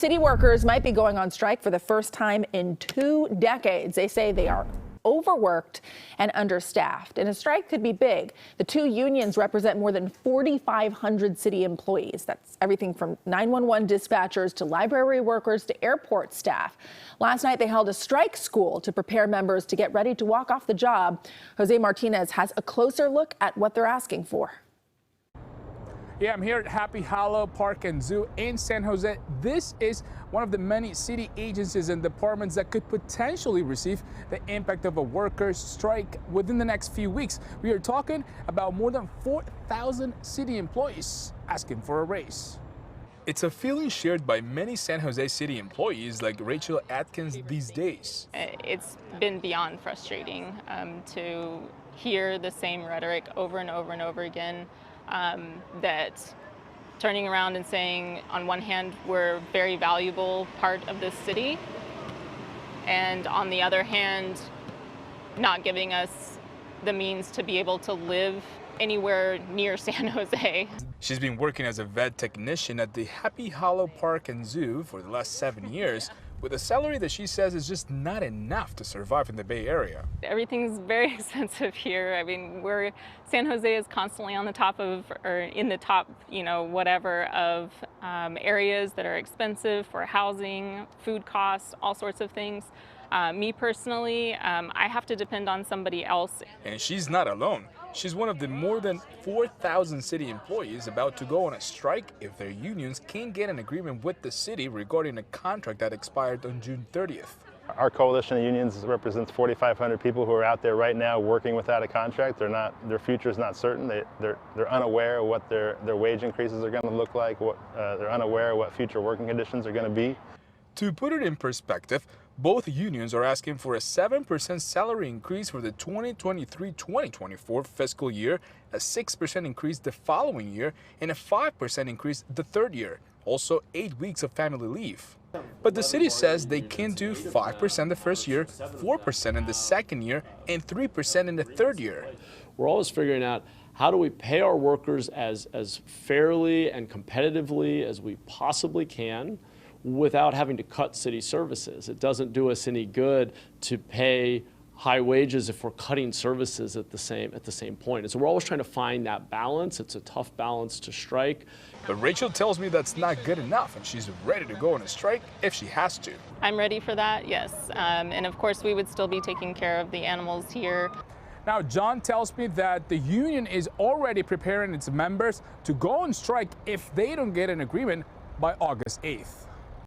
City workers might be going on strike for the first time in 2 decades. They say they are overworked and understaffed, and a strike could be big. The two unions represent more than 4,500 city employees. That's everything from 911 dispatchers to library workers to airport staff. Last night, they held a strike school to prepare members to get ready to walk off the job. José Martínez has a closer look at what they're asking for. Yeah, I'm here at Happy Hollow Park and Zoo in San Jose. This is one of the many city agencies and departments that could potentially receive the impact of a workers' strike within the next few weeks. We are talking about more than 4,000 city employees asking for a raise. It's a feeling shared by many San Jose city employees like Rachel Atkins these days. It's been beyond frustrating to hear the same rhetoric over and over and over again. That turning around and saying, on one hand, we're a very valuable part of this city, and on the other hand, not giving us the means to be able to live anywhere near San Jose. She's been working as a vet technician at the Happy Hollow Park and Zoo for the last 7 years, with a salary that she says is just not enough to survive in the Bay Area. Everything's very expensive here. I mean, San Jose is constantly on the top of, or in the top, whatever, of areas that are expensive for housing, food costs, all sorts of things. Me personally, I have to depend on somebody else. And she's not alone. She's one of the more than 4,000 city employees about to go on a strike if their unions can't get an agreement with the city regarding a contract that expired on June 30th. Our coalition of unions represents 4,500 people who are out there right now working without a contract. Their future is not certain. They're unaware of what their wage increases are going to look like. They're unaware of what future working conditions are going to be. To put it in perspective, both unions are asking for a 7% salary increase for the 2023-2024 fiscal year, a 6% increase the following year, and a 5% increase the third year. Also, 8 weeks of family leave. But the city says they can do 5% the first year, 4% in the second year, and 3% in the third year. We're always figuring out, how do we pay our workers as fairly and competitively as we possibly can, without having to cut city services. It doesn't do us any good to pay high wages if we're cutting services at the same point. And so we're always trying to find that balance. It's a tough balance to strike. But Rachel tells me that's not good enough, and she's ready to go on a strike if she has to. I'm ready for that, yes. And of course, we would still be taking care of the animals here. Now, John tells me that the union is already preparing its members to go on strike if they don't get an agreement by August 8th.